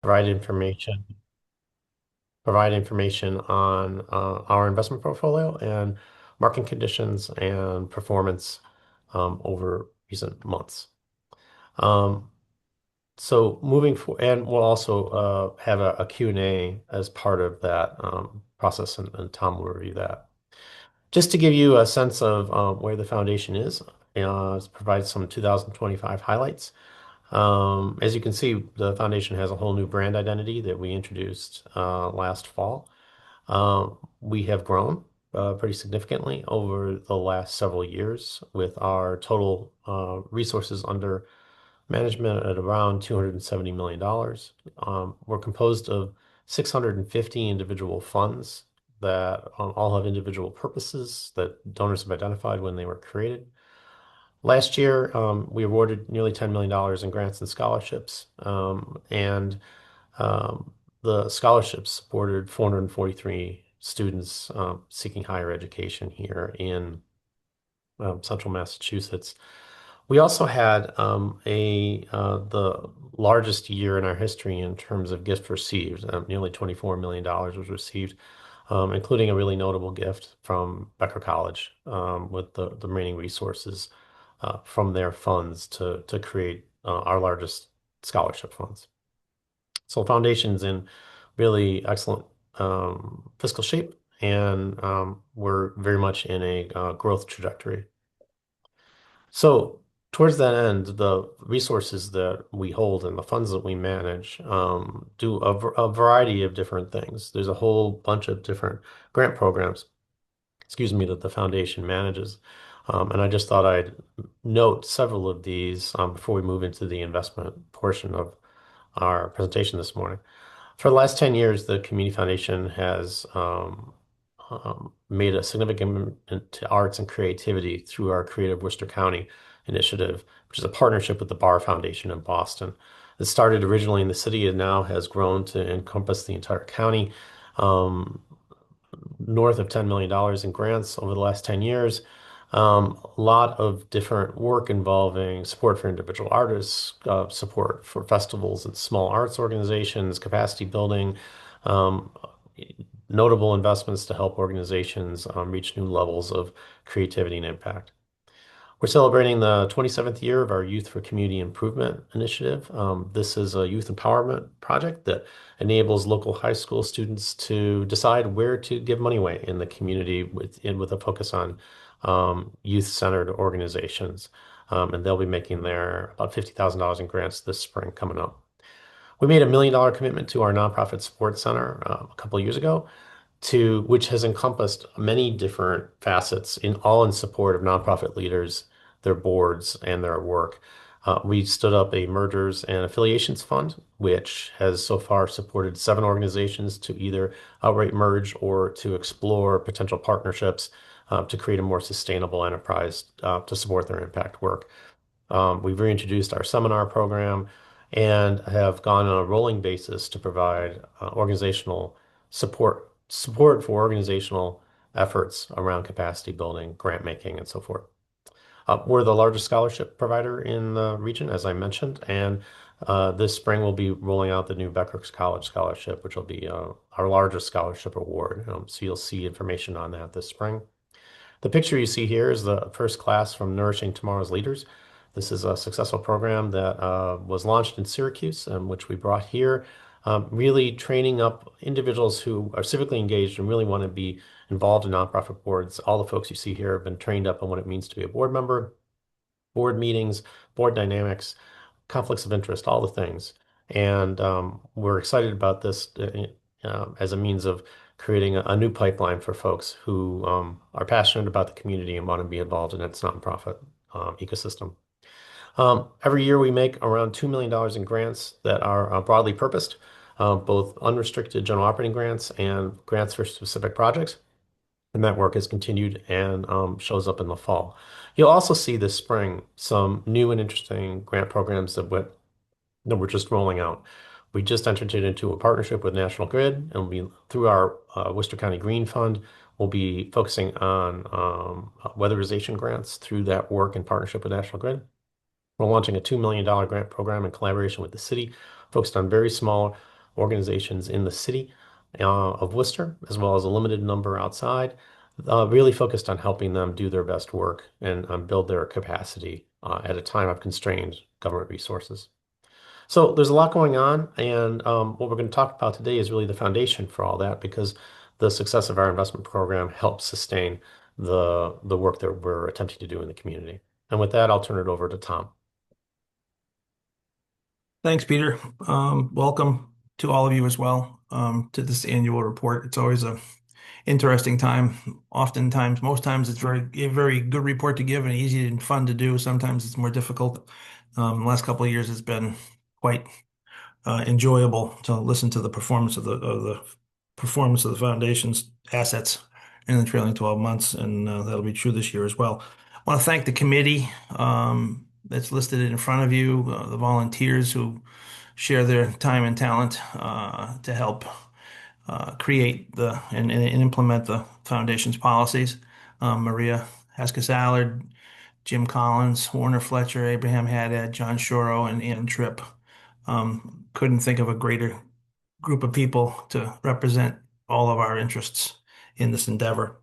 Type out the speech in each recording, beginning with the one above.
provide information, provide information on our investment portfolio and market conditions and performance over recent months. Um, so moving forward, and we'll also have a Q&A as part of that process, and Tom will review that. Just to give you a sense of where the foundation is, provide some 2025 highlights. As you can see, the foundation has a whole new brand identity that we introduced last fall. We have grown pretty significantly over the last several years with our total resources under management at around $270 million. We're composed of 650 individual funds that all have individual purposes that donors have identified when they were created. Last year, we awarded nearly $10 million in grants and scholarships, and the scholarships supported 443 students seeking higher education here in central Massachusetts. We also had the largest year in our history in terms of gifts received. Nearly $24 million was received, including a really notable gift from Becker College with the remaining resources from their funds to create our largest scholarship funds. So foundation's in really excellent fiscal shape, and we're very much in a growth trajectory. So towards that end, the resources that we hold and the funds that we manage do a variety of different things. There's a whole bunch of different grant programs, excuse me, that the foundation manages. And I just thought I'd note several of these before we move into the investment portion of our presentation this morning. For the last 10 years, the Community Foundation has made a significant commitment to arts and creativity through our Creative Worcester County initiative, which is a partnership with the Barr Foundation in Boston. It started originally in the city and now has grown to encompass the entire county. North of $10 million in grants over the last 10 years. A lot of different work involving support for individual artists, support for festivals and small arts organizations, capacity building, um, notable investments to help organizations reach new levels of creativity and impact. We're celebrating the 27th year of our Youth for Community Improvement initiative. This is a youth empowerment project that enables local high school students to decide where to give money away in the community with a focus on youth-centered organizations. And they'll be making their about $50,000 in grants this spring coming up. We made $1 million commitment to our nonprofit support center a couple of years ago, which has encompassed many different facets all in support of nonprofit leaders, their boards, and their work. We stood up a mergers and affiliations fund, which has so far supported 7 organizations to either outright merge or to explore potential partnerships to create a more sustainable enterprise to support their impact work. We've reintroduced our seminar program and have gone on a rolling basis to provide organizational support for organizational efforts around capacity building, grant making, and so forth. We're the largest scholarship provider in the region, as I mentioned, and this spring we'll be rolling out the new Becker College Scholarship, which will be our largest scholarship award. So you'll see information on that this spring. The picture you see here is the first class from Nourishing Tomorrow's Leaders. This is a successful program that was launched in Syracuse, which we brought here, really training up individuals who are civically engaged and really want to be involved in nonprofit boards. All the folks you see here have been trained up on what it means to be a board member, board meetings, board dynamics, conflicts of interest, all the things. And we're excited about this as a means of creating a new pipeline for folks who are passionate about the community and want to be involved in its nonprofit ecosystem. Every year we make around $2 million in grants that are broadly purposed, both unrestricted general operating grants and grants for specific projects. And that work has continued and shows up in the fall. You'll also see this spring some new and interesting grant programs that we're just rolling out. We just entered into a partnership with National Grid, and through our Worcester County Green Fund, we'll be focusing on weatherization grants through that work in partnership with National Grid. We're launching a $2 million grant program in collaboration with the city focused on very small organizations in the city of Worcester, as well as a limited number outside, really focused on helping them do their best work and build their capacity at a time of constrained government resources. So there's a lot going on, and what we're going to talk about today is really the foundation for all that, because the success of our investment program helps sustain the work that we're attempting to do in the community. And with that, I'll turn it over to Tom. Thanks, Peter. Welcome to all of you as well to this annual report. It's always a interesting time. Oftentimes, most times, it's a very good report to give and easy and fun to do. Sometimes it's more difficult. The last couple of years, it's been quite enjoyable to listen to the performance of the performance of the foundation's assets in the trailing 12 months, and that'll be true this year as well. I want to thank the committee that's listed in front of you, the volunteers who share their time and talent to help create and implement the foundation's policies. Maria Haskell-Allard, Jim Collins, Warner Fletcher, Abraham Haddad, John Shoro, and Ann Tripp. Couldn't think of a greater group of people to represent all of our interests in this endeavor.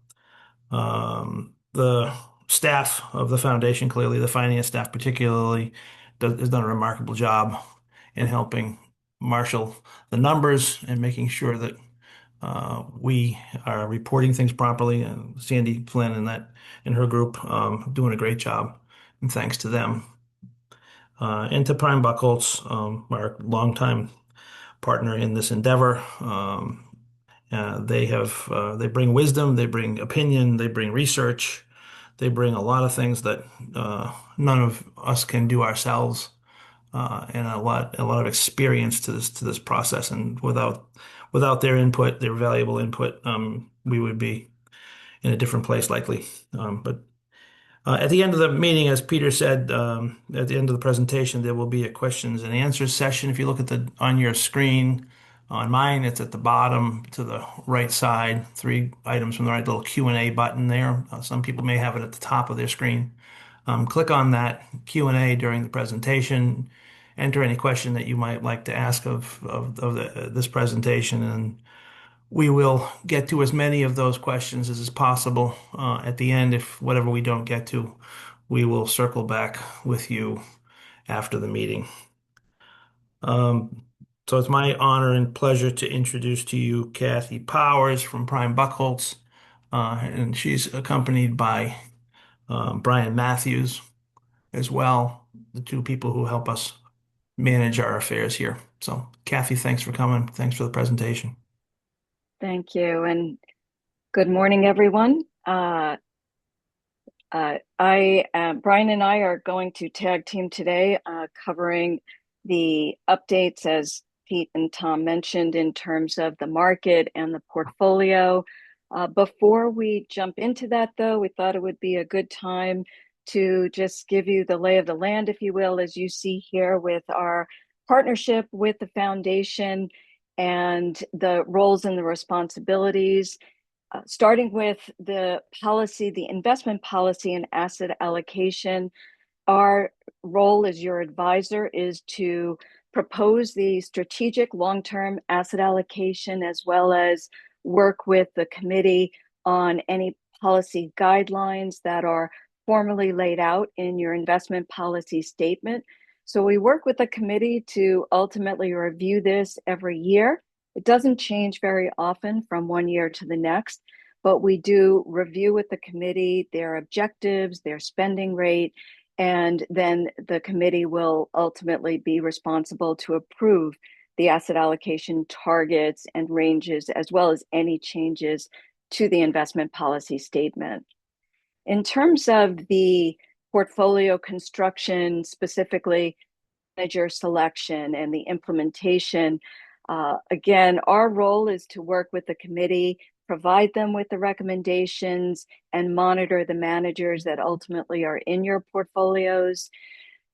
The staff of the foundation, clearly the finance staff particularly, has done a remarkable job in helping marshal the numbers and making sure that we are reporting things properly. And Sandy Flynn and her group doing a great job, and thanks to them. And to Prime Buckholz, our longtime partner in this endeavor. They bring wisdom, they bring opinion, they bring research, they bring a lot of things that none of us can do ourselves, and a lot of experience to this process. And without their input, their valuable input, we would be in a different place likely. But at the end of the meeting, as Peter said, at the end of the presentation, there will be a questions and answers session. If you look on your screen, on mine, it's at the bottom to the right side, three items from the right, little Q&A button there. Some people may have it at the top of their screen. Click on that Q&A during the presentation, enter any question that you might like to ask of this presentation, and we will get to as many of those questions as is possible at the end. If whatever we don't get to, we will circle back with you after the meeting. So it's my honor and pleasure to introduce to you Kathy Powers from Prime Buckholz, and she's accompanied by Brian Matthews as well, the two people who help us manage our affairs here. So Kathy, thanks for coming. Thanks for the presentation. Thank you, and good morning, everyone. Brian and I are going to tag team today, covering the updates, as Pete and Tom mentioned, in terms of the market and the portfolio. Before we jump into that, though, we thought it would be a good time to just give you the lay of the land, if you will, as you see here with our partnership with the foundation and the roles and the responsibilities. Starting with the policy, the investment policy and asset allocation, our role as your advisor is to propose the strategic long-term asset allocation, as well as work with the committee on any policy guidelines that are formally laid out in your investment policy statement. So we work with the committee to ultimately review this every year. It doesn't change very often from one year to the next, but we do review with the committee their objectives, their spending rate, and then the committee will ultimately be responsible to approve the asset allocation targets and ranges, as well as any changes to the investment policy statement. In terms of the portfolio construction, specifically manager selection and the implementation, again, our role is to work with the committee, provide them with the recommendations, and monitor the managers that ultimately are in your portfolios.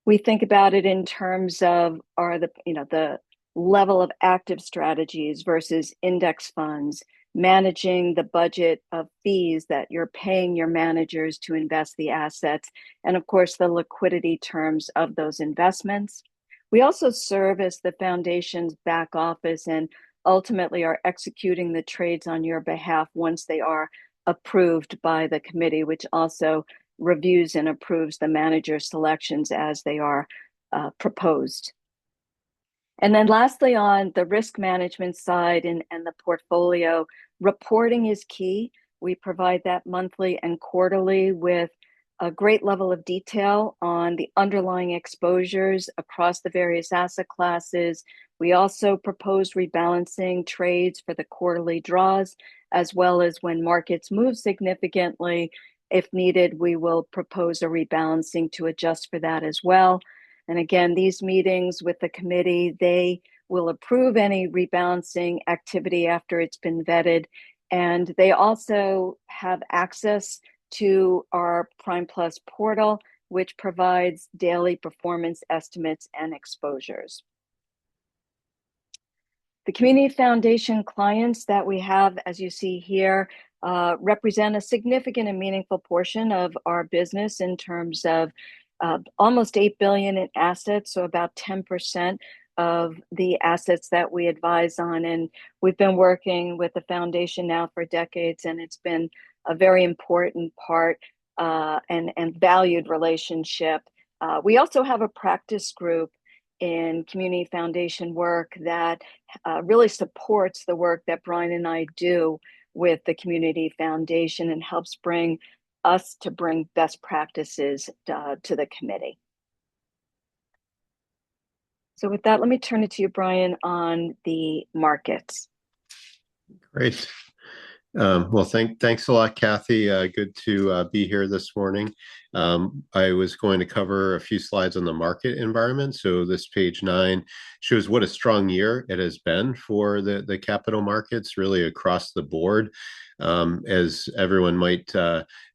We think about it in terms of the level of active strategies versus index funds, managing the budget of fees that you're paying your managers to invest the assets, and of course the liquidity terms of those investments. We also serve as the foundation's back office and ultimately are executing the trades on your behalf once they are approved by the committee, which also reviews and approves the manager selections as they are proposed. And then lastly, on the risk management side and the portfolio, reporting is key. We provide that monthly and quarterly with a great level of detail on the underlying exposures across the various asset classes. We also propose rebalancing trades for the quarterly draws, as well as when markets move significantly. If needed, we will propose a rebalancing to adjust for that as well. And again, these meetings with the committee, they will approve any rebalancing activity after it's been vetted. And they also have access to our Prime Plus portal, which provides daily performance estimates and exposures. The Community Foundation clients that we have, as you see here, represent a significant and meaningful portion of our business in terms of almost $8 billion in assets, so about 10% of the assets that we advise on. And we've been working with the foundation now for decades, and it's been a very important part and valued relationship. We also have a practice group in community foundation work that really supports the work that Brian and I do with the Community Foundation and helps bring best practices to the committee. So with that, let me turn it to you, Brian, on the markets. Great. Well, thanks a lot, Kathy. Good to be here this morning. I was going to cover a few slides on the market environment. So this page 9 shows what a strong year it has been for the capital markets, really across the board. As everyone might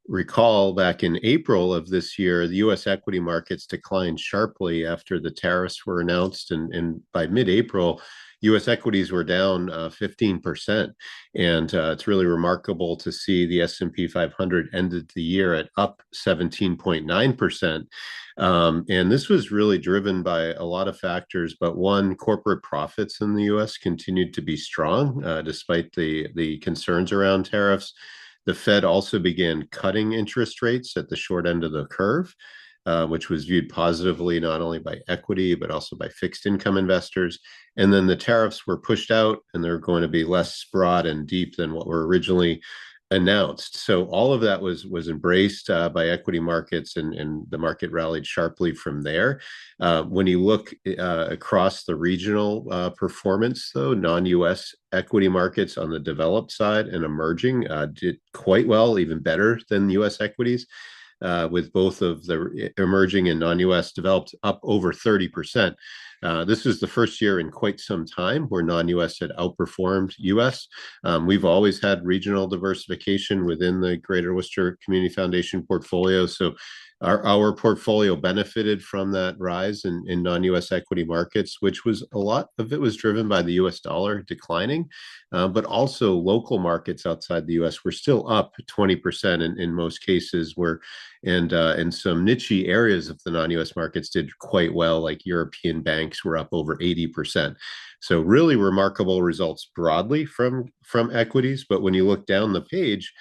recall, back in April of this year, the U.S. equity markets declined sharply after the tariffs were announced, and by mid-April, U.S. equities were down 15%, and it's really remarkable to see the S&P 500 ended the year at up 17.9%. And this was really driven by a lot of factors, but one, corporate profits in the U.S. continued to be strong despite the concerns around tariffs. The Fed also began cutting interest rates at the short end of the curve, which was viewed positively not only by equity, but also by fixed income investors. And then the tariffs were pushed out, and they're going to be less broad and deep than what were originally announced. So all of that was embraced by equity markets, and the market rallied sharply from there. When you look across the regional performance, though, non-US equity markets on the developed side and emerging did quite well, even better than US equities. With both of the emerging and non-US developed up over 30%. This was the first year in quite some time where non-US had outperformed US. We've always had regional diversification within the Greater Worcester Community Foundation portfolio. So our portfolio benefited from that rise in non-US equity markets, which was a lot of it was driven by the US dollar declining, but also local markets outside the US were still up 20% in most cases, and some niche areas of the non-US markets did quite well, like European banks were up over 80%. So really remarkable results broadly from equities. But when you look down the page,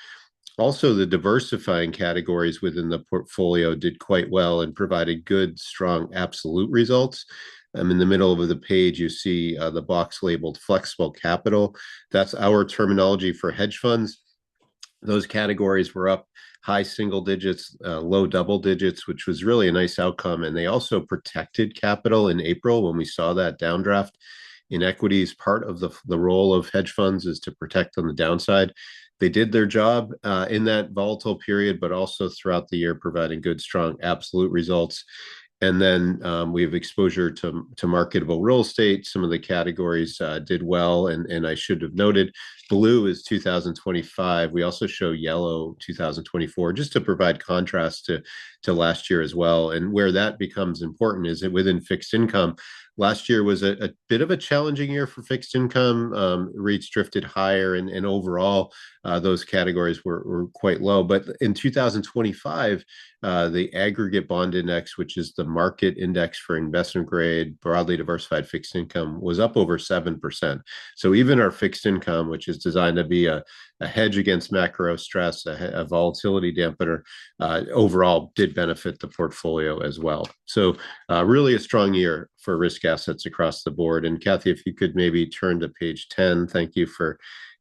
also, the diversifying categories within the portfolio did quite well and provided good, strong absolute results. In the middle of the page, you see the box labeled flexible capital. That's our terminology for hedge funds. Those categories were up high single digits, low double digits, which was really a nice outcome. And they also protected capital in April when we saw that downdraft in equities. Part of the role of hedge funds is to protect on the downside. They did their job in that volatile period, but also throughout the year, providing good, strong absolute results. And then we have exposure to marketable real estate. Some of the categories did well, and I should have noted, blue is 2025. We also show yellow 2024, just to provide contrast to last year as well. And where that becomes important is that within fixed income, Last year was a bit of a challenging year for fixed income. Rates drifted higher, and overall, those categories were quite low. But in 2025, the aggregate bond index, which is the market index for investment grade, broadly diversified fixed income, was up over 7%. So even our fixed income, which is designed to be a hedge against macro stress, a volatility dampener, overall did benefit the portfolio as well. So really a strong year for risk assets across the board. And Kathy, if you could maybe turn to page 10, thank you for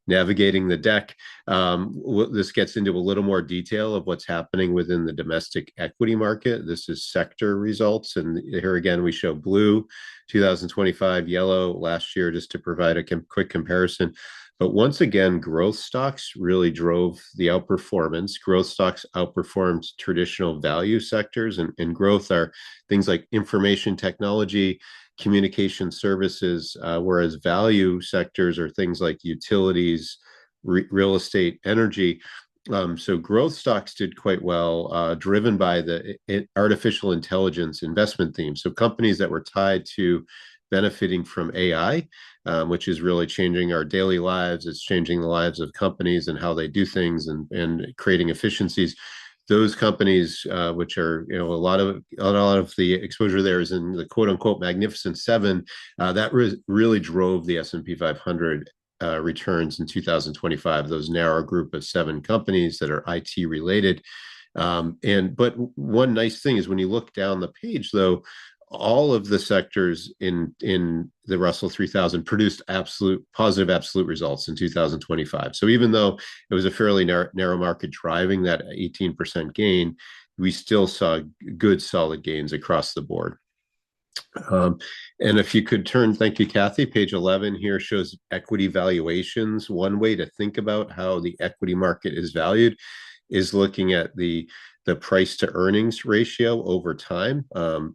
navigating the deck. This gets into a little more detail of what's happening within the domestic equity market. This is sector results. And here again, we show blue 2025, yellow last year, just to provide a quick comparison. But once again, growth stocks really drove the outperformance. Growth stocks outperformed traditional value sectors, and growth are things like information technology, communication services, whereas value sectors are things like utilities, real estate, energy. So growth stocks did quite well, driven by the artificial intelligence investment theme. So companies that were tied to benefiting from AI, which is really changing our daily lives. It's changing the lives of companies and how they do things, and creating efficiencies. Those companies, which are, a lot of the exposure there is in the quote unquote Magnificent Seven, that really drove the S&P 500 returns in 2025. Those narrow group of 7 companies that are IT related. But one nice thing is when you look down the page, though, all of the sectors in the Russell 3000 produced positive absolute results in 2025. So even though it was a fairly narrow market driving that 18% gain, we still saw good solid gains across the board. And if you could turn, thank you, Kathy. Page 11 here shows equity valuations. One way to think about how the equity market is valued is looking at the price to earnings ratio over time.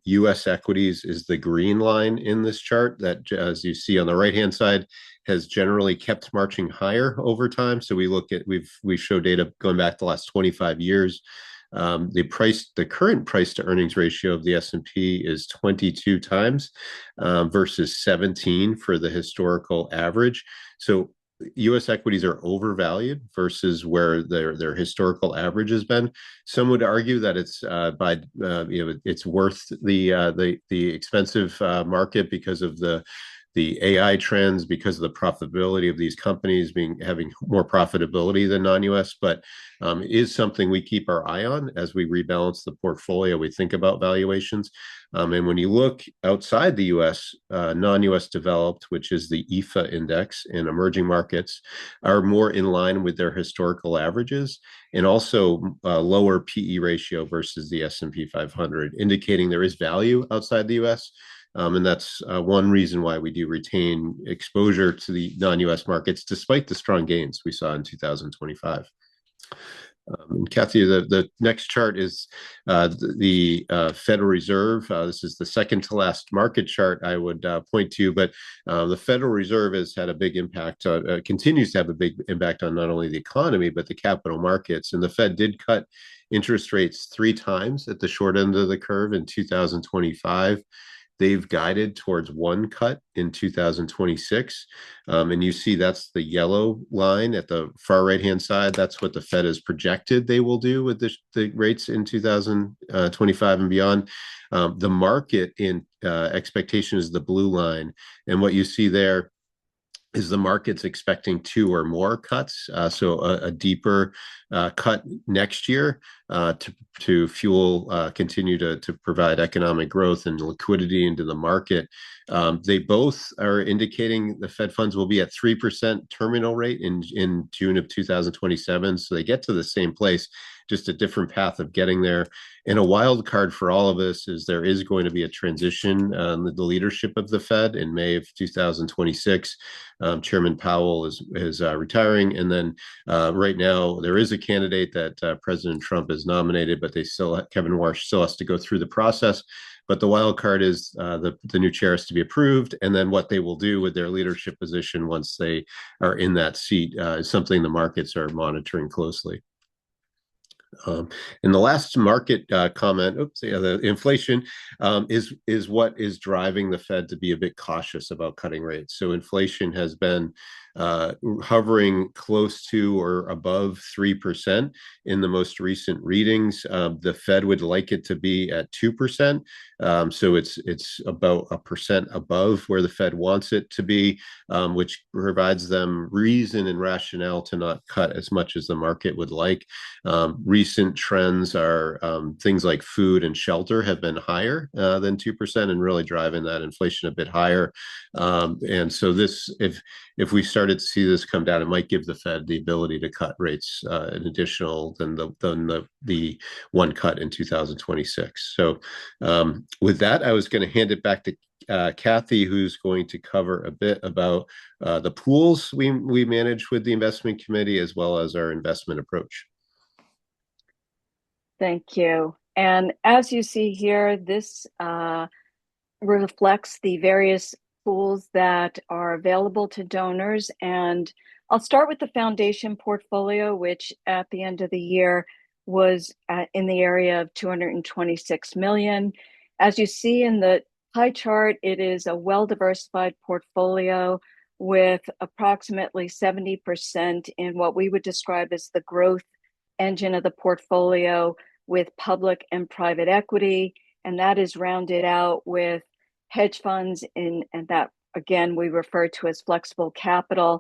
U.S. equities is the green line in this chart that, as you see on the right-hand side, has generally kept marching higher over time. So we show data going back the last 25 years. The current price to earnings ratio of the S&P is 22 times versus 17 for the historical average. So U.S. equities are overvalued versus where their historical average has been. Some would argue that it's it's worth the expensive market because of the AI trends, because of the profitability of these companies having more profitability than non-US, but is something we keep our eye on as we rebalance the portfolio. We think about valuations. And when you look outside the US, non-US developed, which is the EFA index in emerging markets, are more in line with their historical averages, and also lower PE ratio versus the S&P 500, indicating there is value outside the US. And that's one reason why we do retain exposure to the non-US markets, despite the strong gains we saw in 2025. Kathy, the next chart is the Federal Reserve. This is the second to last market chart I would point to, but the Federal Reserve has had a big impact, continues to have a big impact on not only the economy, but the capital markets. And the Fed did cut interest rates 3 times at the short end of the curve in 2025. They've guided towards 1 cut in 2026. And you see that's the yellow line at the far right-hand side. That's what the Fed has projected they will do with the rates in 2025 and beyond. The market in expectation is the blue line. And what you see there is the market's expecting 2 or more cuts, so a deeper cut next year to fuel, continue to provide economic growth and liquidity into the market. They both are indicating the Fed funds will be at 3% terminal rate in June of 2027. So they get to the same place, just a different path of getting there. And a wild card for all of us is there is going to be a transition in the leadership of the Fed in May of 2026. Chairman Powell is retiring, and then right now there is a candidate that President Trump has nominated, but Kevin Warsh still has to go through the process. But the wild card is the new chair has to be approved, and then what they will do with their leadership position once they are in that seat is something the markets are monitoring closely. And the last market comment, the inflation is what is driving the Fed to be a bit cautious about cutting rates. So inflation has been hovering close to or above 3% in the most recent readings. The Fed would like it to be at 2%. So it's about 1% above where the Fed wants it to be, which provides them reason and rationale to not cut as much as the market would like. Recent trends are things like food and shelter have been higher than 2% and really driving that inflation a bit higher. And so this, if we started to see this come down, it might give the Fed the ability to cut rates an additional than the one cut in 2026. So with that, I was going to hand it back to Kathy, who's going to cover a bit about the pools we manage with the investment committee, as well as our investment approach. Thank you. And as you see here, this reflects the various pools that are available to donors. And I'll start with the foundation portfolio, which at the end of the year was in the area of 226 million. As you see in the pie chart, it is a well-diversified portfolio with approximately 70% in what we would describe as the growth engine of the portfolio, with public and private equity, and that is rounded out with hedge funds and that again we refer to as flexible capital,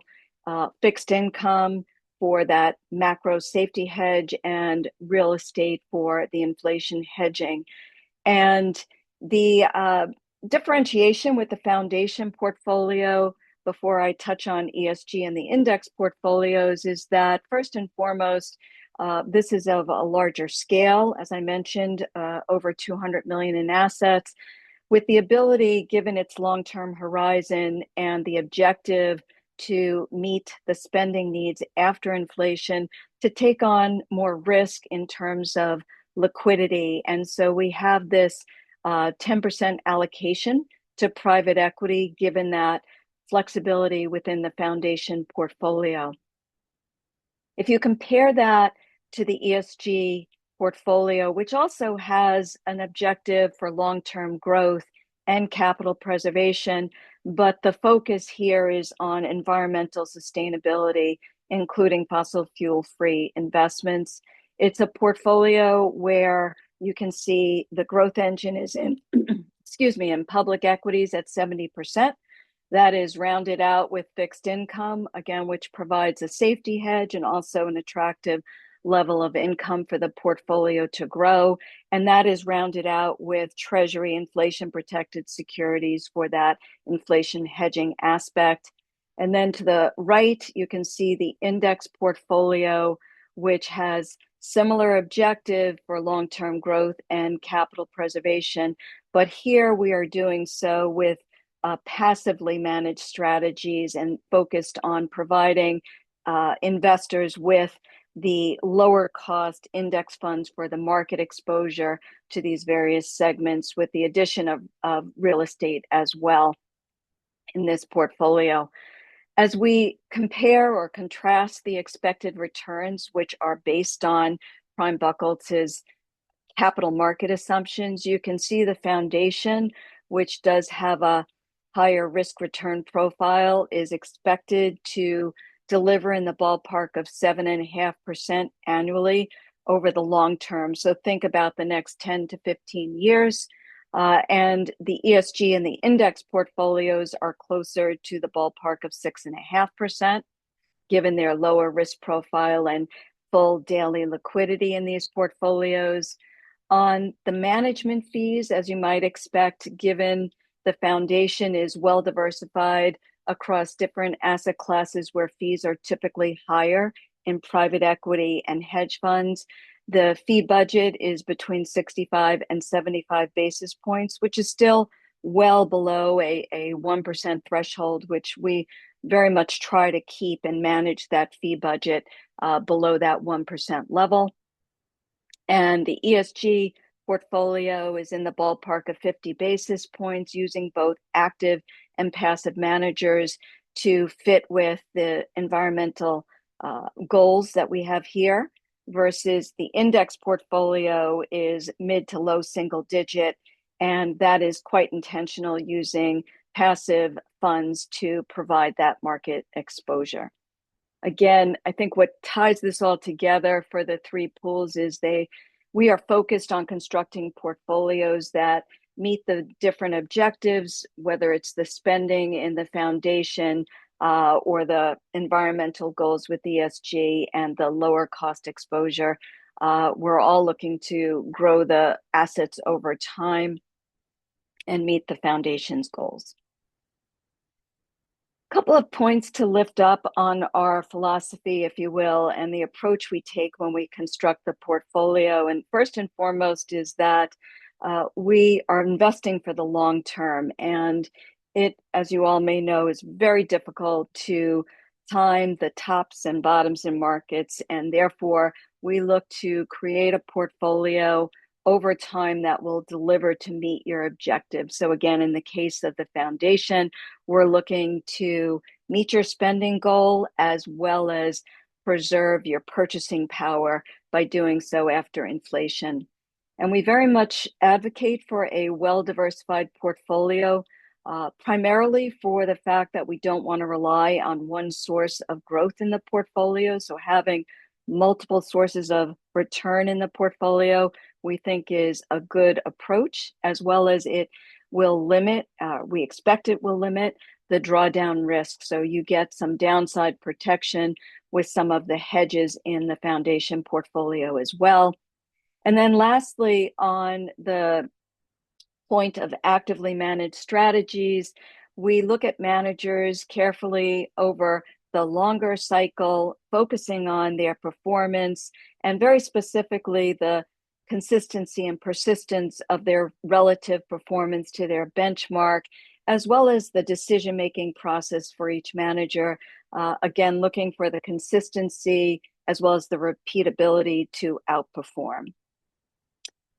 fixed income for that macro safety hedge, and real estate for the inflation hedging. And the differentiation with the foundation portfolio, before I touch on ESG and the index portfolios, is that first and foremost, this is of a larger scale, as I mentioned, over 200 million in assets, with the ability, given its long-term horizon and the objective to meet the spending needs after inflation, to take on more risk in terms of liquidity. And so we have this 10% allocation to private equity, given that flexibility within the foundation portfolio. If you compare that to the ESG portfolio, which also has an objective for long-term growth and capital preservation, but the focus here is on environmental sustainability, including fossil fuel-free investments. It's a portfolio where you can see the growth engine is in, in public equities at 70%. That is rounded out with fixed income, again, which provides a safety hedge and also an attractive level of income for the portfolio to grow. And that is rounded out with Treasury inflation protected securities for that inflation hedging aspect. And then to the right, you can see the index portfolio, which has similar objective for long-term growth and capital preservation. But here we are doing so with passively managed strategies and focused on providing investors with the lower cost index funds for the market exposure to these various segments, with the addition of real estate as well in this portfolio. As we compare or contrast the expected returns, which are based on Prime Buckles' capital market assumptions, you can see the foundation, which does have a higher risk return profile, is expected to deliver in the ballpark of 7.5% annually over the long term. So think about the next 10 to 15 years. And the ESG and the index portfolios are closer to the ballpark of 6.5%, given their lower risk profile and full daily liquidity in these portfolios. On the management fees, as you might expect, given the foundation is well diversified across different asset classes where fees are typically higher in private equity and hedge funds, the fee budget is between 65 and 75 basis points, which is still well below a 1% threshold, which we very much try to keep and manage that fee budget below that 1% level. And the ESG portfolio is in the ballpark of 50 basis points, using both active and passive managers to fit with the environmental goals that we have here. versus the index portfolio is mid to low single digit. And that is quite intentional, using passive funds to provide that market exposure. Again, I think what ties this all together for the three pools is we are focused on constructing portfolios that meet the different objectives, whether it's the spending in the foundation or the environmental goals with ESG and the lower cost exposure. We're all looking to grow the assets over time and meet the foundation's goals. Couple of points to lift up on our philosophy, if you will, and the approach we take when we construct the portfolio. And first and foremost is that we are investing for the long term. And it, as you all may know, is very difficult to time the tops and bottoms in markets. And therefore, we look to create a portfolio over time that will deliver to meet your objectives. So again, in the case of the foundation, we're looking to meet your spending goal as well as preserve your purchasing power by doing so after inflation. And we very much advocate for a well-diversified portfolio, primarily for the fact that we don't want to rely on one source of growth in the portfolio. So having multiple sources of return in the portfolio, we think is a good approach, as well as it will limit, we expect it will limit the drawdown risk. So you get some downside protection with some of the hedges in the foundation portfolio as well. And then lastly, on the point of actively managed strategies, we look at managers carefully over the longer cycle, focusing on their performance and very specifically the consistency and persistence of their relative performance to their benchmark, as well as the decision-making process for each manager. Again, looking for the consistency as well as the repeatability to outperform.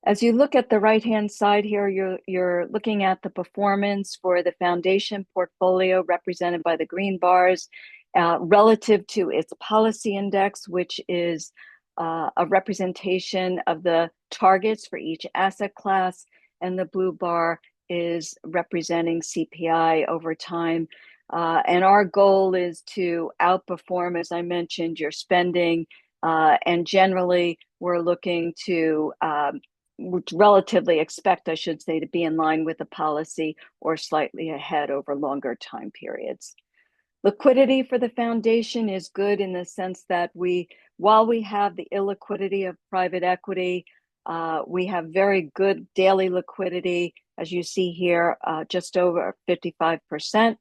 As you look at the right-hand side here, you're looking at the performance for the foundation portfolio represented by the green bars relative to its policy index, which is a representation of the targets for each asset class, and the blue bar is representing CPI over time. And our goal is to outperform, as I mentioned, your spending, and generally we're looking to relatively expect, I should say, to be in line with the policy or slightly ahead over longer time periods. Liquidity for the foundation is good in the sense that while we have the illiquidity of private equity, we have very good daily liquidity, as you see here, just over 55%,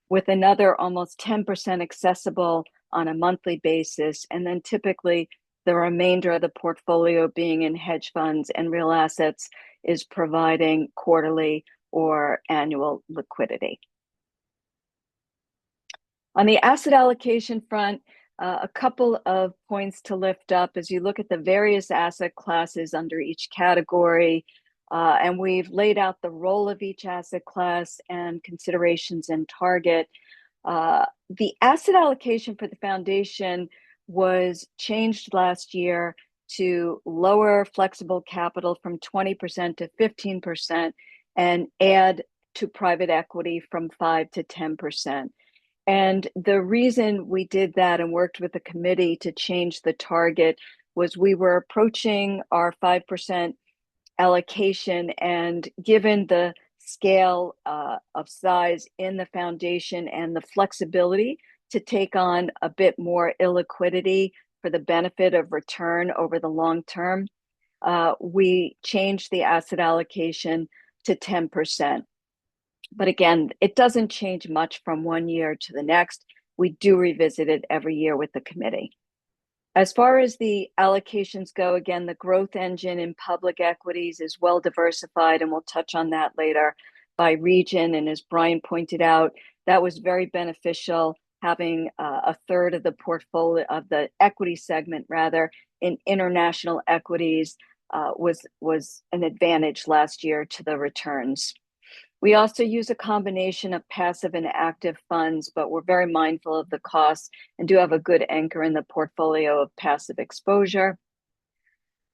with another almost 10% accessible on a monthly basis, and then typically the remainder of the portfolio being in hedge funds and real assets is providing quarterly or annual liquidity. On the asset allocation front, a couple of points to lift up as you look at the various asset classes under each category, and we've laid out the role of each asset class and considerations in target. The asset allocation for the foundation was changed last year to lower flexible capital from 20% to 15% and add to private equity from 5 to 10%. And the reason we did that and worked with the committee to change the target was we were approaching our 5% allocation, and given the scale of size in the foundation and the flexibility to take on a bit more illiquidity for the benefit of return over the long term, we changed the asset allocation to 10%. But again, it doesn't change much from one year to the next. We do revisit it every year with the committee. As far as the allocations go, again, the growth engine in public equities is well diversified, and we'll touch on that later, by region. And as Brian pointed out, that was very beneficial, having a third of the portfolio of the equity segment rather in international equities was an advantage last year to the returns. We also use a combination of passive and active funds, but we're very mindful of the costs and do have a good anchor in the portfolio of passive exposure.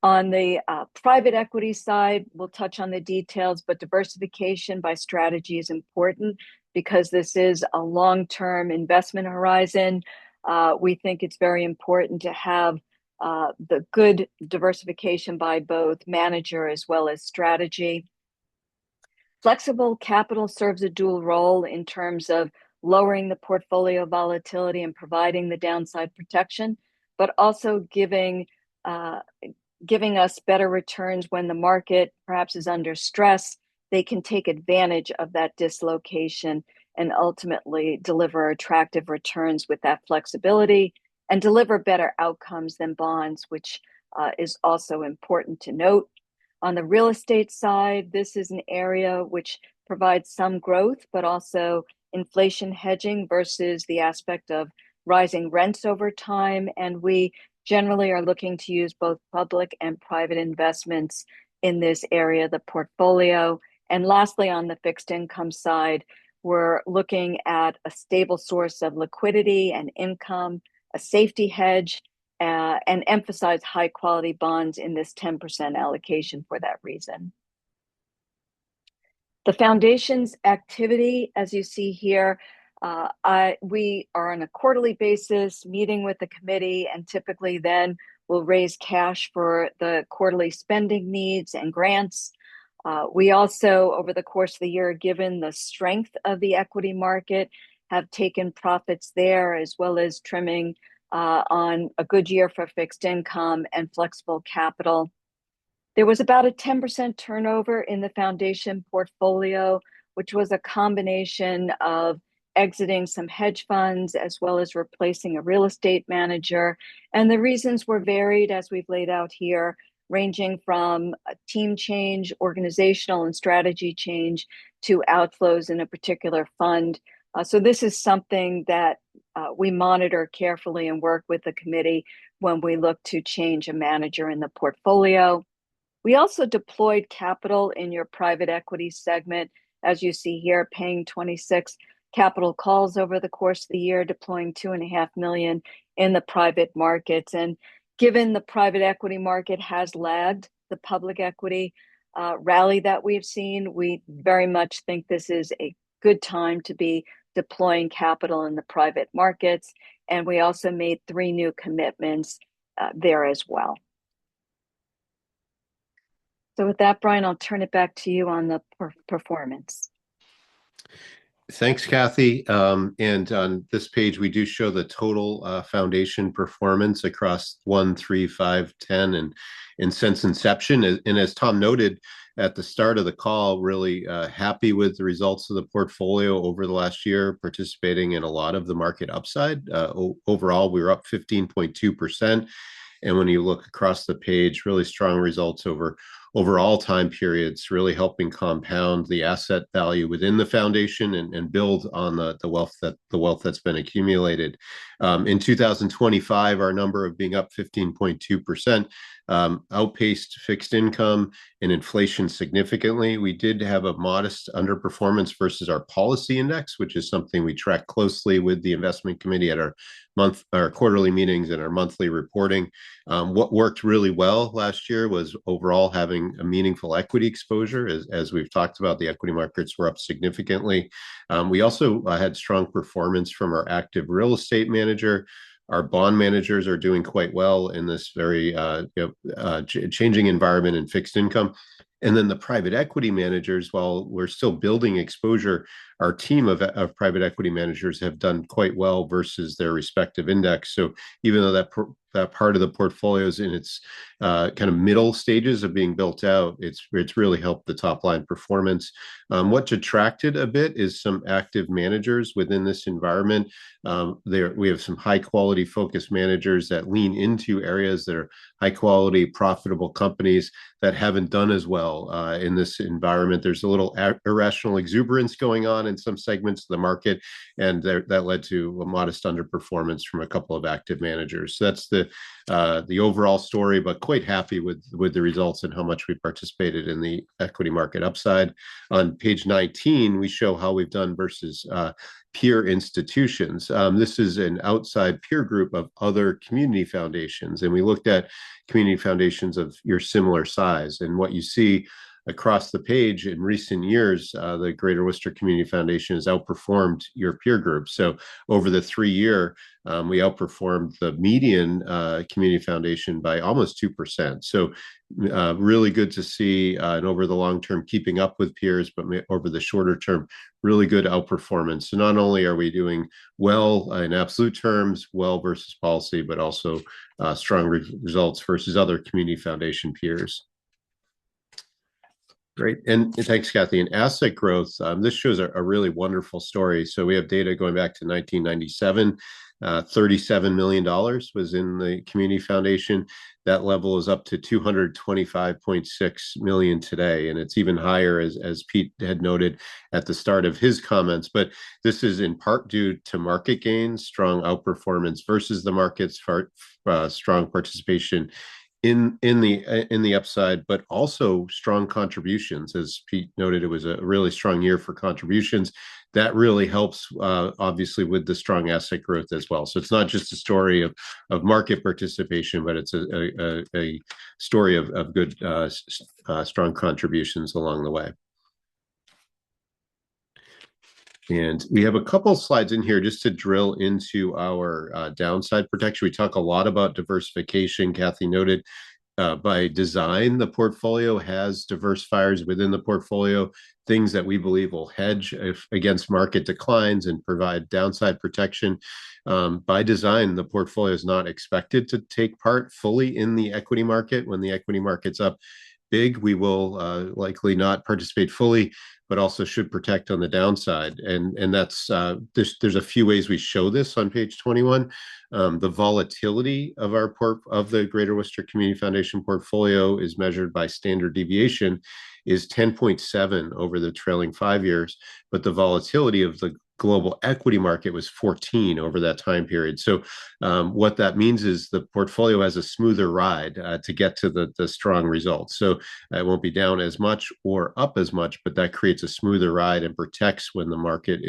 On the private equity side, we'll touch on the details, but diversification by strategy is important because this is a long-term investment horizon. We think it's very important to have the good diversification by both manager as well as strategy. Flexible capital serves a dual role in terms of lowering the portfolio volatility and providing the downside protection, but also giving us better returns when the market perhaps is under stress. They can take advantage of that dislocation and ultimately deliver attractive returns with that flexibility and deliver better outcomes than bonds, which is also important to note. On the real estate side, this is an area which provides some growth, but also inflation hedging versus the aspect of rising rents over time. And we generally are looking to use both public and private investments in this area of the portfolio. And lastly, on the fixed income side, we're looking at a stable source of liquidity and income, a safety hedge, and emphasize high quality bonds in this 10% allocation for that reason. The foundation's activity, as you see here, we are on a quarterly basis meeting with the committee, and typically then we'll raise cash for the quarterly spending needs and grants. We also, over the course of the year, given the strength of the equity market, have taken profits there, as well as trimming on a good year for fixed income and flexible capital. There was about a 10% turnover in the foundation portfolio, which was a combination of exiting some hedge funds as well as replacing a real estate manager. And the reasons were varied, as we've laid out here, ranging from a team change, organizational and strategy change, to outflows in a particular fund. So this is something that we monitor carefully and work with the committee when we look to change a manager in the portfolio. We also deployed capital in your private equity segment, as you see here, paying 26 capital calls over the course of the year, deploying $2.5 million in the private markets. And given the private equity market has lagged the public equity rally that we've seen, we very much think this is a good time to be deploying capital in the private markets. And we also made 3 new commitments there as well. So with that, Brian, I'll turn it back to you on the performance. Thanks, Kathy. And on this page, we do show the total foundation performance across 1, 3, 5, 10, and since inception. And as Tom noted at the start of the call, really happy with the results of the portfolio over the last year, participating in a lot of the market upside. Overall, we were up 15.2%. And when you look across the page, really strong results over all time periods, really helping compound the asset value within the foundation and build on the wealth that's been accumulated. In 2025, our number of being up 15.2% outpaced fixed income and inflation significantly. We did have a modest underperformance versus our policy index, which is something we track closely with the investment committee at our quarterly meetings and our monthly reporting. What worked really well last year was overall having a meaningful equity exposure. As we've talked about, the equity markets were up significantly. We also had strong performance from our active real estate manager. Our bond managers are doing quite well in this very changing environment in fixed income. And then the private equity managers, while we're still building exposure, our team of private equity managers have done quite well versus their respective index. So even though that part of the portfolio is in its kind of middle stages of being built out, it's really helped the top line performance. What detracted a bit is some active managers within this environment. We have some high quality focused managers that lean into areas that are high quality, profitable companies that haven't done as well in this environment. There's a little irrational exuberance going on in some segments of the market, and that led to a modest underperformance from a couple of active managers. So that's into the overall story, but quite happy with the results and how much we participated in the equity market upside. On page 19, we show how we've done versus peer institutions. This is an outside peer group of other community foundations, and we looked at community foundations of your similar size. And what you see across the page in recent years, the Greater Worcester Community Foundation has outperformed your peer group. So over the 3-year, we outperformed the median community foundation by almost 2%. So really good to see, and over the long term, keeping up with peers, but over the shorter term, really good outperformance. So not only are we doing well in absolute terms, well versus policy, but also strong results versus other community foundation peers. Great. And thanks, Kathy. And asset growth, this shows a really wonderful story. So we have data going back to 1997. $37 million was in the community foundation. That level is up to 225.6 million today. And it's even higher, as Pete had noted at the start of his comments. But this is in part due to market gains, strong outperformance versus the markets, strong participation in the upside, but also strong contributions. As Pete noted, it was a really strong year for contributions. That really helps, obviously, with the strong asset growth as well. So it's not just a story of market participation, but it's a story of good, strong contributions along the way. And we have a couple slides in here just to drill into our downside protection. We talk a lot about diversification. Kathy noted by design, the portfolio has diversifiers within the portfolio, things that we believe will hedge against market declines and provide downside protection. By design, the portfolio is not expected to take part fully in the equity market. When the equity market's up big, we will likely not participate fully, but also should protect on the downside. And that's there's a few ways we show this on page 21. The volatility of the Greater Worcester Community Foundation portfolio is measured by standard deviation is 10.7 over the trailing 5 years, but the volatility of the global equity market was 14 over that time period. So what that means is the portfolio has a smoother ride to get to the strong results. So it won't be down as much or up as much, but that creates a smoother ride and protects when the market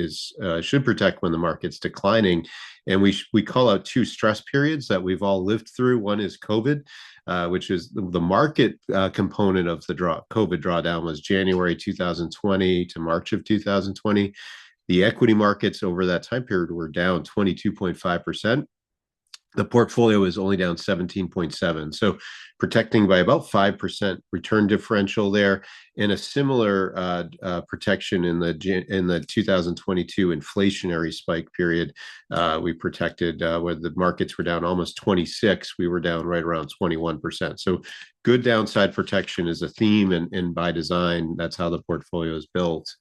should protect when the market's declining. And we call out 2 stress periods that we've all lived through. One is COVID, which is the market component of the COVID drawdown was January 2020 to March of 2020. The equity markets over that time period were down 22.5%. The portfolio is only down 17.7%. So protecting by about 5% return differential there, and a similar protection in the 2022 inflationary spike period. We protected where the markets were down almost 26%. We were down right around 21%. So good downside protection is a theme, and by design, that's how the portfolio is built.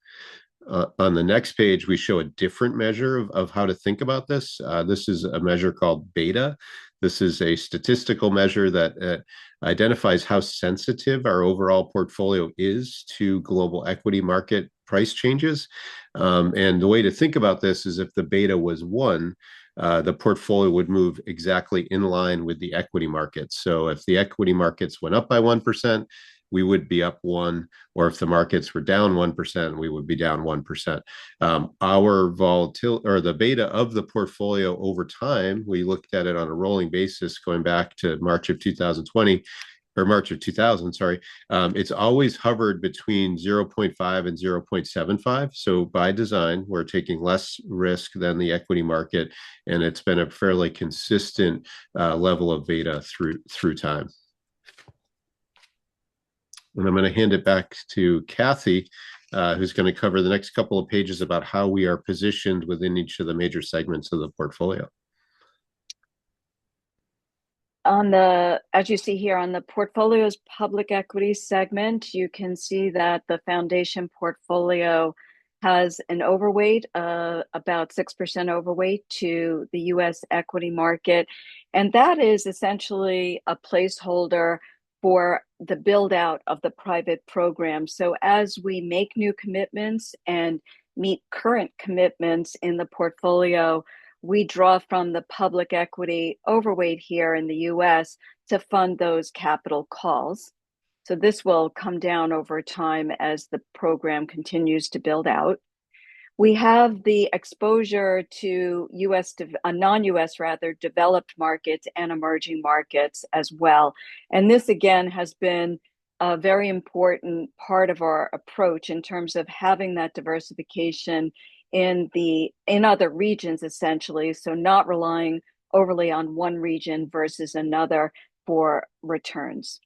On the next page, we show a different measure of how to think about this. This is a measure called beta. This is a statistical measure that identifies how sensitive our overall portfolio is to global equity market price changes. And the way to think about this is if the beta was 1, the portfolio would move exactly in line with the equity markets. So if the equity markets went up by 1%, we would be up 1, or if the markets were down 1%, we would be down 1%. Our volatility, or the beta of the portfolio over time, we looked at it on a rolling basis going back to March of 2020, or March of 2000, sorry. It's always hovered between 0.5 and 0.75. So by design, we're taking less risk than the equity market, and it's been a fairly consistent level of beta through time. And I'm going to hand it back to Kathy, who's going to cover the next couple of pages about how we are positioned within each of the major segments of the portfolio. As you see here on the portfolio's public equity segment, you can see that the foundation portfolio has an overweight, about 6% overweight to the U.S. equity market. And that is essentially a placeholder for the build out of the private program. So as we make new commitments and meet current commitments in the portfolio, we draw from the public equity overweight here in the US to fund those capital calls. So this will come down over time as the program continues to build out. We have the exposure to non-US rather, developed markets and emerging markets as well. And this again has been a very important part of our approach in terms of having that diversification in other regions essentially. So not relying overly on one region versus another for returns.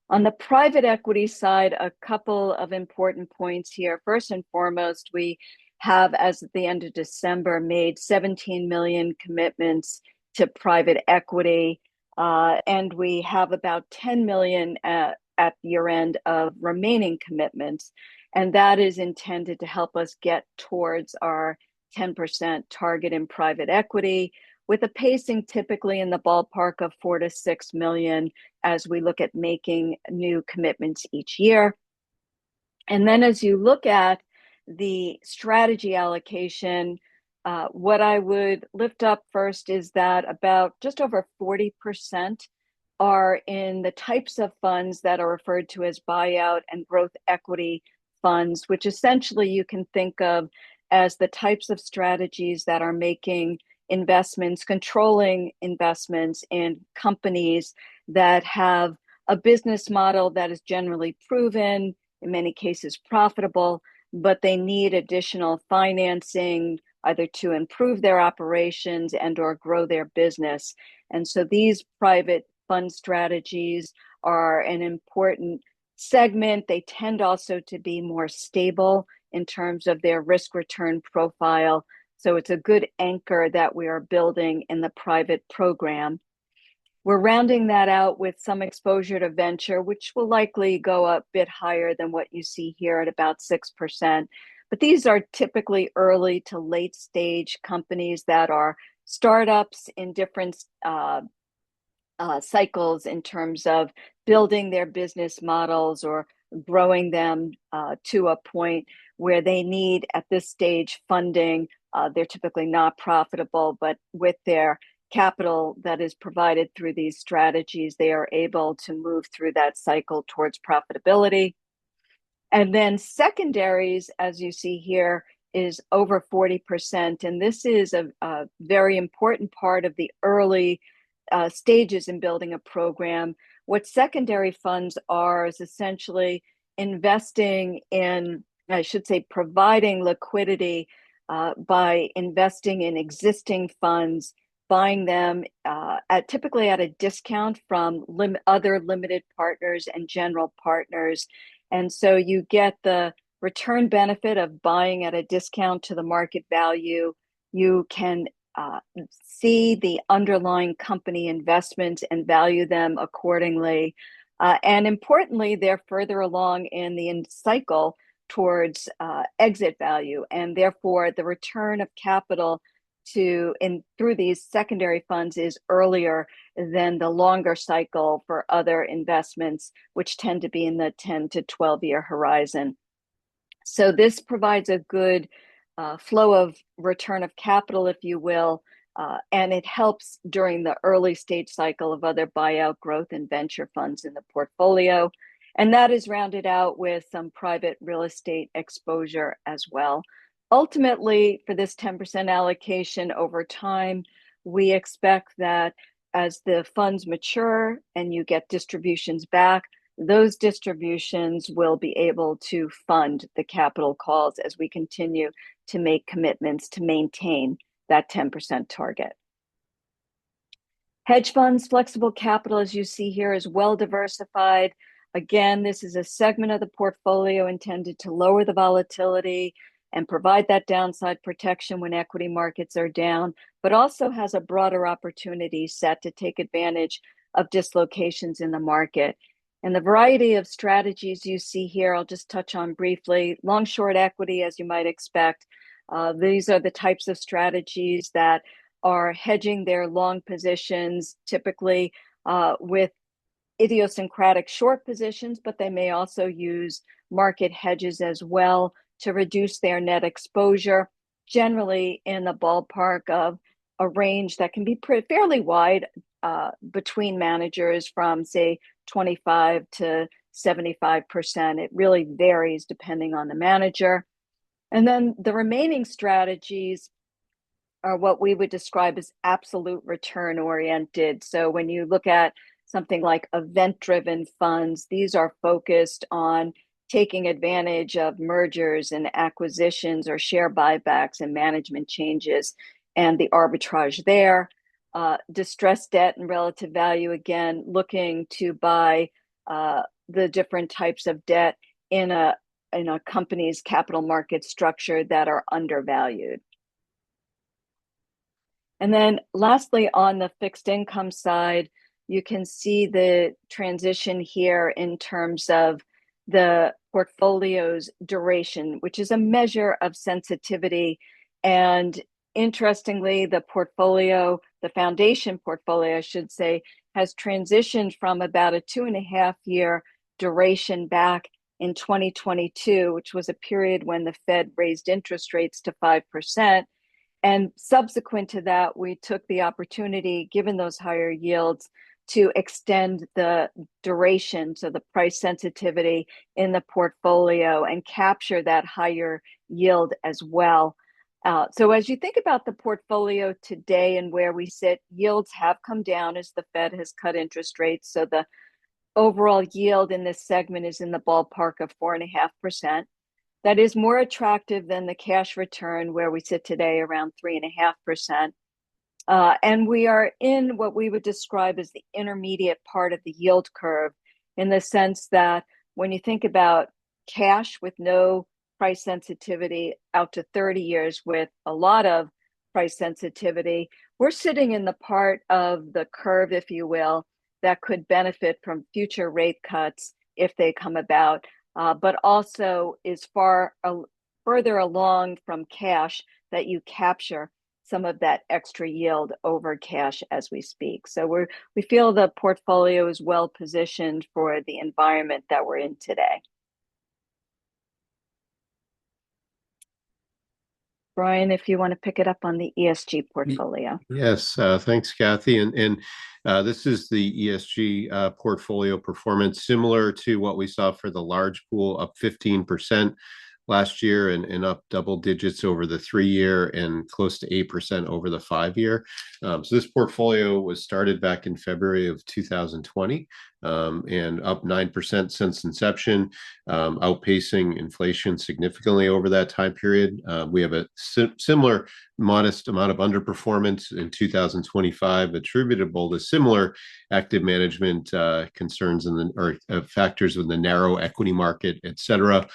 On the private equity side, a couple of important points here. First and foremost, we have, as at the end of December, made 17 million commitments to private equity, and we have about 10 million at year end of remaining commitments, and that is intended to help us get towards our 10% target in private equity, with a pacing typically in the ballpark of 4 to 6 million as we look at making new commitments each year. And then as you look at the strategy allocation, what I would lift up first is that about just over 40% are in the types of funds that are referred to as buyout and growth equity funds, which essentially you can think of as the types of strategies that are making investments, controlling investments in companies that have a business model that is generally proven, in many cases profitable, but they need additional financing either to improve their operations and or grow their business. And so these private fund strategies are an important segment. They tend also to be more stable in terms of their risk return profile. So it's a good anchor that we are building in the private program. We're rounding that out with some exposure to venture, which will likely go a bit higher than what you see here at about 6%. But these are typically early to late stage companies that are startups in different cycles in terms of building their business models or growing them to a point where they need at this stage funding. They're typically not profitable, but with their capital that is provided through these strategies, they are able to move through that cycle towards profitability. And then secondaries, as you see here, is over 40%. And this is a very important part of the early stages in building a program. What secondary funds are is essentially investing in, I should say, providing liquidity by investing in existing funds, buying them typically at a discount from other limited partners and general partners. And so you get the return benefit of buying at a discount to the market value. You can see the underlying company investments and value them accordingly. And importantly, they're further along in the cycle towards exit value, and therefore the return of capital through these secondary funds is earlier than the longer cycle for other investments, which tend to be in the 10 to 12 year horizon. So this provides a good flow of return of capital, if you will, and it helps during the early stage cycle of other buyout, growth, and venture funds in the portfolio. And that is rounded out with some private real estate exposure as well. Ultimately, for this 10% allocation over time, we expect that as the funds mature and you get distributions back, those distributions will be able to fund the capital calls as we continue to make commitments to maintain that 10% target. Hedge funds, flexible capital, as you see here, is well diversified. Again, this is a segment of the portfolio intended to lower the volatility and provide that downside protection when equity markets are down, but also has a broader opportunity set to take advantage of dislocations in the market. And the variety of strategies you see here, I'll just touch on briefly. Long short equity, as you might expect. These are the types of strategies that are hedging their long positions, typically with idiosyncratic short positions, but they may also use market hedges as well to reduce their net exposure. generally in the ballpark of a range that can be fairly wide between managers from, say, 25 to 75%. It really varies depending on the manager. And then the remaining strategies are what we would describe as absolute return oriented. So when you look at something like event driven funds, these are focused on taking advantage of mergers and acquisitions or share buybacks and management changes and the arbitrage there. Distressed debt and relative value, again, looking to buy the different types of debt in a company's capital market structure that are undervalued. And then lastly, on the fixed income side, you can see the transition here in terms of the portfolio's duration, which is a measure of sensitivity. And interestingly, the foundation portfolio, I should say, has transitioned from about a 2.5-year duration back in 2022, which was a period when the Fed raised interest rates to 5%. And subsequent to that, we took the opportunity, given those higher yields, to extend the duration, so the price sensitivity in the portfolio, and capture that higher yield as well. So as you think about the portfolio today and where we sit, yields have come down as the Fed has cut interest rates. So the overall yield in this segment is in the ballpark of 4.5%. That is more attractive than the cash return where we sit today around 3.5%. And we are in what we would describe as the intermediate part of the yield curve, in the sense that when you think about cash with no price sensitivity out to 30 years with a lot of price sensitivity, we're sitting in the part of the curve, if you will, that could benefit from future rate cuts if they come about, but also is further along from cash that you capture some of that extra yield over cash as we speak. So we feel the portfolio is well positioned for the environment that we're in today. Brian, if you want to pick it up on the ESG portfolio. Yes, thanks, Kathy. And this is the ESG portfolio performance, similar to what we saw for the large pool, up 15% last year and up double digits over the 3-year and close to 8% over the 5-year. So this portfolio was started back in February of 2020 and up 9% since inception, outpacing inflation significantly over that time period. We have a similar modest amount of underperformance in 2025 attributable to similar active management concerns or factors in the narrow equity market, et cetera.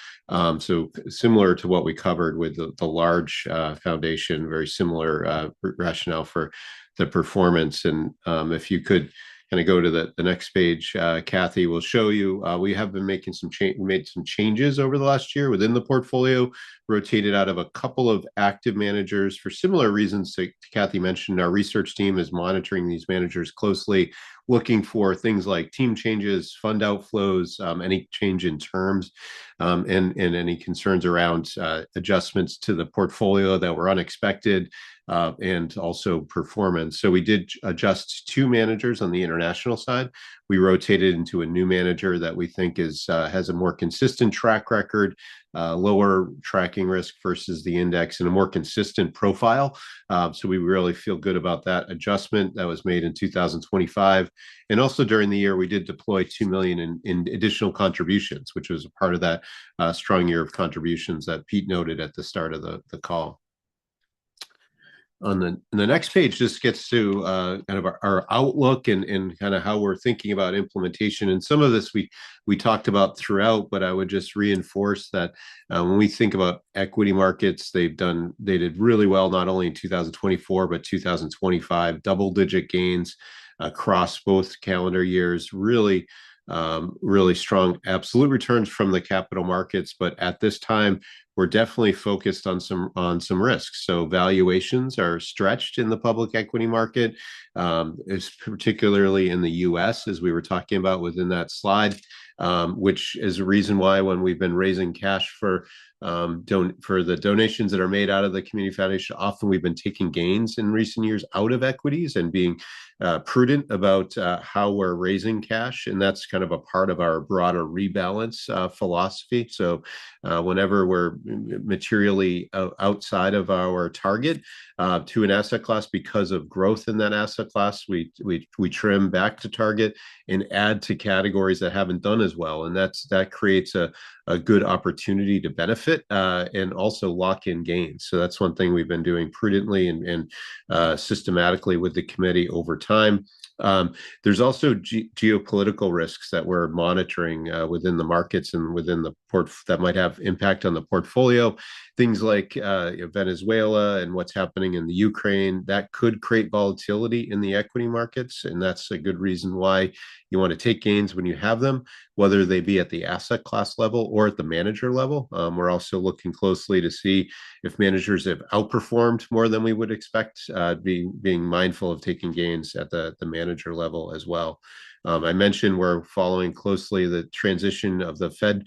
So similar to what we covered with the large foundation, very similar rationale for the performance. And if you could kind of go to the next page, Kathy will show you. We have been making made some changes over the last year within the portfolio, rotated out of a couple of active managers for similar reasons to Kathy mentioned. Our research team is monitoring these managers closely, looking for things like team changes, fund outflows, any change in terms, and any concerns around adjustments to the portfolio that were unexpected, and also performance. So we did adjust 2 managers on the international side. We rotated into a new manager that we think has a more consistent track record, lower tracking risk versus the index, and a more consistent profile. So we really feel good about that adjustment that was made in 2025. And also during the year, we did deploy $2 million in additional contributions, which was a part of that strong year of contributions that Pete noted at the start of the call. On the next page, just gets to kind of our outlook and kind of how we're thinking about implementation. And some of this we talked about throughout, but I would just reinforce that when we think about equity markets, they did really well, not only in 2024, but 2025, double-digit gains across both calendar years, really strong absolute returns from the capital markets. But at this time, we're definitely focused on some risks. So valuations are stretched in the public equity market, is particularly in the U.S., as we were talking about within that slide, which is a reason why when we've been raising cash for the donations that are made out of the community foundation, often we've been taking gains in recent years out of equities and being prudent about how we're raising cash, and that's kind of a part of our broader rebalance philosophy. So whenever we're materially outside of our target to an asset class because of growth in that asset class, we trim back to target and add to categories that haven't done as well, and that creates a good opportunity to benefit and also lock in gains. So that's one thing we've been doing prudently and systematically with the committee over time. There's also geopolitical risks that we're monitoring within the markets and within the that might have impact on the portfolio. Things like Venezuela and what's happening in the Ukraine, that could create volatility in the equity markets, and that's a good reason why you want to take gains when you have them, whether they be at the asset class level or at the manager level. We're also looking closely to see if managers have outperformed more than we would expect, being mindful of taking gains at the manager level as well. I mentioned we're following closely the transition of the Fed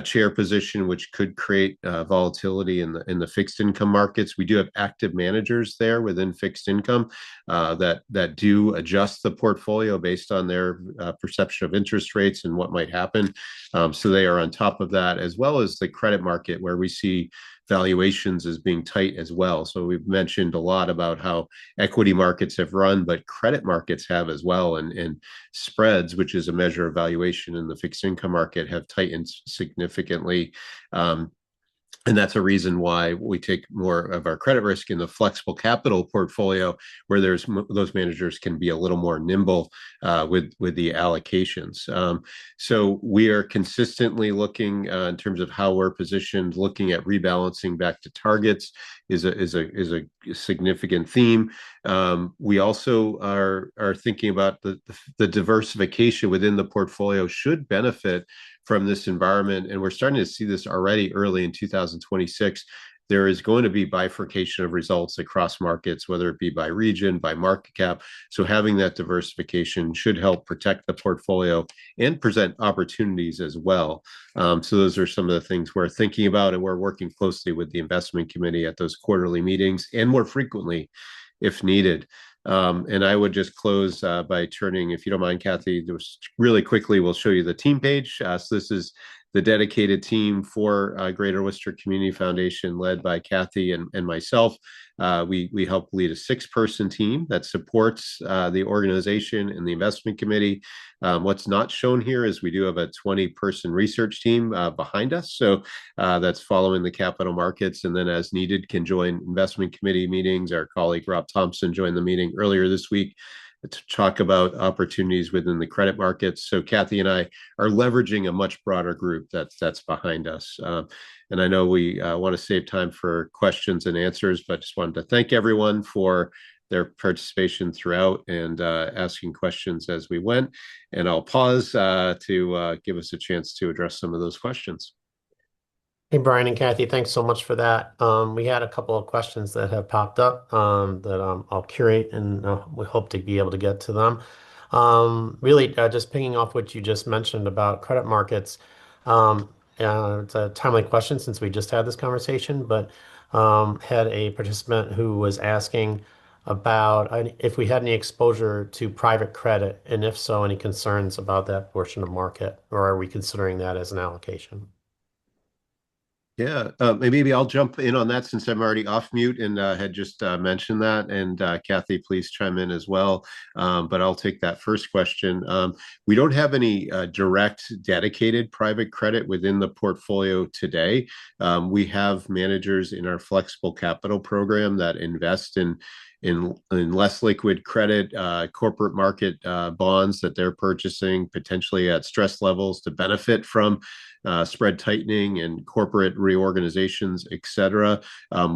chair position, which could create volatility in the fixed income markets. We do have active managers there within fixed income that do adjust the portfolio based on their perception of interest rates and what might happen. So they are on top of that, as well as the credit market, where we see valuations as being tight as well. So we've mentioned a lot about how equity markets have run, but credit markets have as well. And spreads, which is a measure of valuation in the fixed income market, have tightened significantly. And that's a reason why we take more of our credit risk in the flexible capital portfolio, where those managers can be a little more nimble with the allocations. So we are consistently looking in terms of how we're positioned, looking at rebalancing back to targets is a significant theme. We also are thinking about the diversification within the portfolio should benefit from this environment, and we're starting to see this already early in 2026. There is going to be bifurcation of results across markets, whether it be by region, by market cap. So having that diversification should help protect the portfolio and present opportunities as well. So those are some of the things we're thinking about, and we're working closely with the investment committee at those quarterly meetings and more frequently if needed. And I would just close by turning, if you don't mind, Kathy, just really quickly, we'll show you the team page. So this is the dedicated team for Greater Worcester Community Foundation, led by Kathy and myself. We help lead a 6-person team that supports the organization and the investment committee. What's not shown here is we do have a 20-person research team behind us. So that's following the capital markets, and then as needed can join investment committee meetings. Our colleague Rob Thompson joined the meeting earlier this week to talk about opportunities within the credit markets. So Kathy and I are leveraging a much broader group that's behind us. And I know we want to save time for questions and answers, but just wanted to thank everyone for their participation throughout and asking questions as we went. And I'll pause to give us a chance to address some of those questions. Hey, Brian and Kathy, thanks so much for that. We had a couple of questions that have popped up that I'll curate, and we hope to be able to get to them. Really, just picking off what you just mentioned about credit markets. It's a timely question since we just had this conversation, but had a participant who was asking about if we had any exposure to private credit, and if so, any concerns about that portion of market, or are we considering that as an allocation? Yeah, maybe I'll jump in on that since I'm already off mute and had just mentioned that. And Kathy, please chime in as well. But I'll take that first question. We don't have any direct dedicated private credit within the portfolio today. We have managers in our flexible capital program that invest in less liquid credit, corporate market bonds that they're purchasing potentially at stress levels to benefit from spread tightening and corporate reorganizations, et cetera.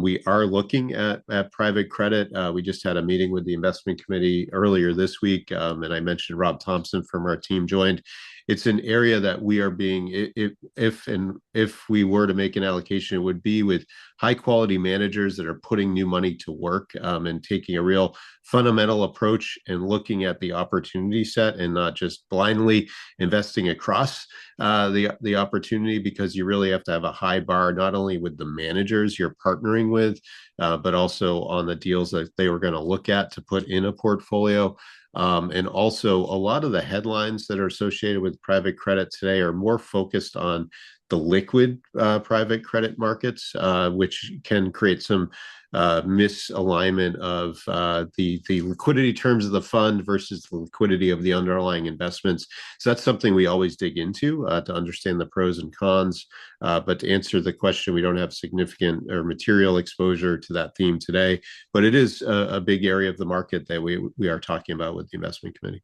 We are looking at private credit. We just had a meeting with the investment committee earlier this week, and I mentioned Rob Thompson from our team joined. it's an area that we are being, if we were to make an allocation, it would be with high quality managers that are putting new money to work, and taking a real fundamental approach and looking at the opportunity set and not just blindly investing across the opportunity, because you really have to have a high bar, not only with the managers you're partnering with, but also on the deals that they were going to look at to put in a portfolio. And also, a lot of the headlines that are associated with private credit today are more focused on the liquid private credit markets, which can create some misalignment of the liquidity terms of the fund versus the liquidity of the underlying investments. So that's something we always dig into to understand the pros and cons. But to answer the question, we don't have significant or material exposure to that theme today, but it is a big area of the market that we are talking about with the investment committee.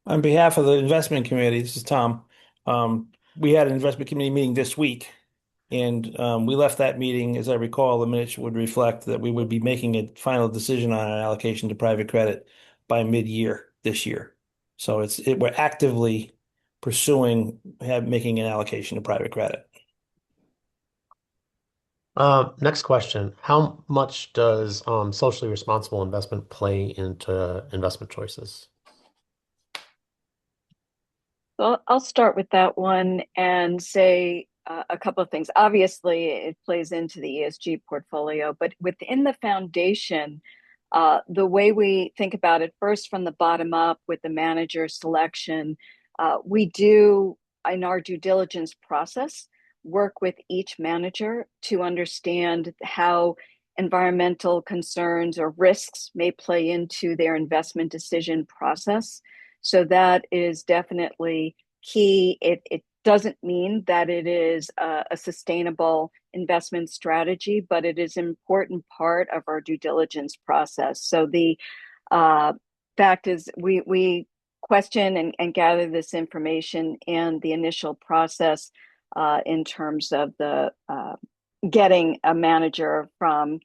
On behalf of the investment committee, this is Tom. We had an investment committee meeting this week, and we left that meeting, as I recall, the minutes would reflect that we would be making a final decision on an allocation to private credit by mid-year this year. So we're actively pursuing making an allocation to private credit. Next question. How much does socially responsible investment play into investment choices? So I'll start with that one and say a couple of things. Obviously, it plays into the ESG portfolio, but within the foundation, the way we think about it, first from the bottom up with the manager selection, we do, in our due diligence process, work with each manager to understand how environmental concerns or risks may play into their investment decision process. So that is definitely key. It doesn't mean that it is a sustainable investment strategy, but it is an important part of our due diligence process. So the fact is we question and gather this information in the initial process in terms of the getting a manager from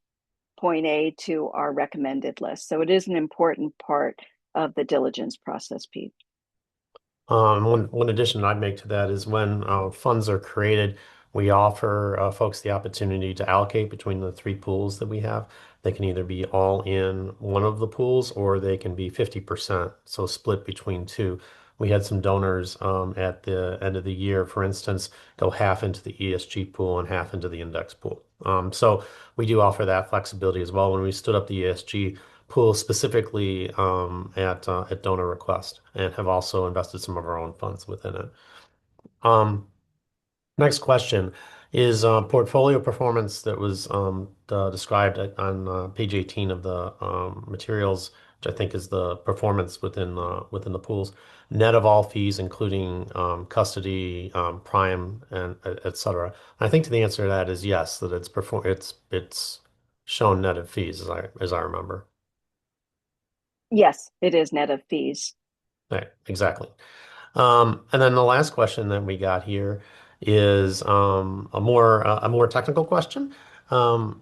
point A to our recommended list. So it is an important part of the diligence process, Pete. One addition I'd make to that is when funds are created, we offer folks the opportunity to allocate between the three pools that we have. They can either be all in one of the pools or they can be 50%, so split between two. We had some donors at the end of the year, for instance, go half into the ESG pool and half into the index pool. So we do offer that flexibility as well when we stood up the ESG pool specifically at donor request, and have also invested some of our own funds within it. Next question is portfolio performance that was described on page 18 of the materials, which I think is the performance within the pools, net of all fees, including custody, prime, and et cetera. I think the answer to that is yes, that it's shown net of fees as I remember. Yes, it is net of fees. Right, exactly. And then the last question that we got here is a more technical question. To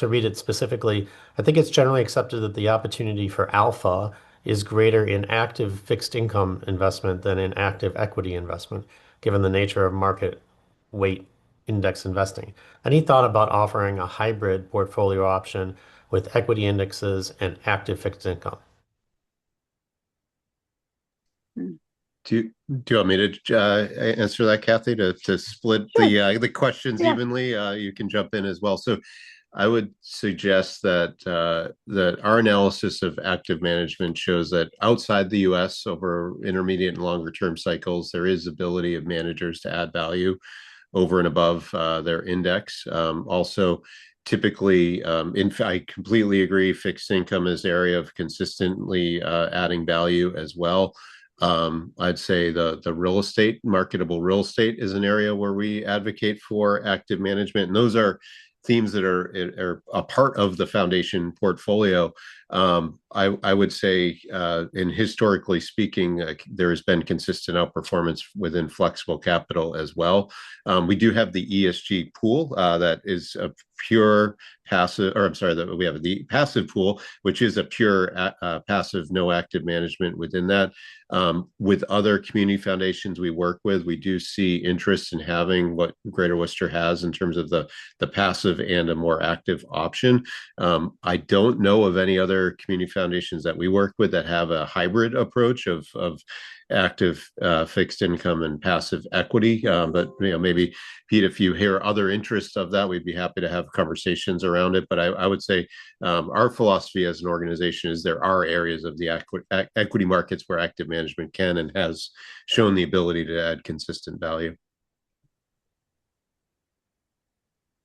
read it specifically, I think it's generally accepted that the opportunity for alpha is greater in active fixed income investment than in active equity investment, given the nature of market weight index investing. Any thought about offering a hybrid portfolio option with equity indexes and active fixed income? Do you want me to answer that, Kathy, to split Sure. the questions Yeah. evenly? You can jump in as well. So I would suggest that that our analysis of active management shows that outside the US, over intermediate and longer term cycles, there is ability of managers to add value over and above their index. Also, typically, I completely agree, fixed income is the area of consistently adding value as well. I'd say the real estate, marketable real estate, is an area where we advocate for active management, and those are themes that are a part of the foundation portfolio. I would say, and historically speaking, there has been consistent outperformance within flexible capital as well. We do have the ESG pool that is a pure passive, or I'm sorry, that we have the passive pool, which is a pure passive, no active management within that. With other community foundations we work with, we do see interest in having what Greater Worcester has in terms of the passive and a more active option. I don't know of any other community foundations that we work with that have a hybrid approach of active fixed income and passive equity. But maybe Pete, if you hear other interests of that, we'd be happy to have conversations around it. But I would say our philosophy as an organization is there are areas of the equity markets where active management can and has shown the ability to add consistent value.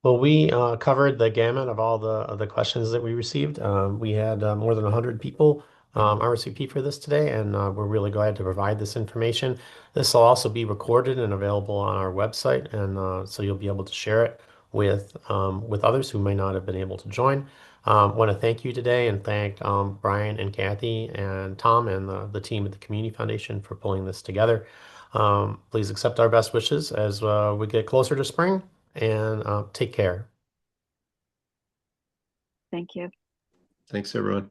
Well, we covered the gamut of all the questions that we received. We had more than 100 people RSVP for this today, and we're really glad to provide this information. This will also be recorded and available on our website, and so you'll be able to share it with others who may not have been able to join. Want to thank you today and thank Brian and Kathy and Tom and the team at the Community Foundation for pulling this together. Please accept our best wishes as we get closer to spring, and take care. Thank you. Thanks, everyone.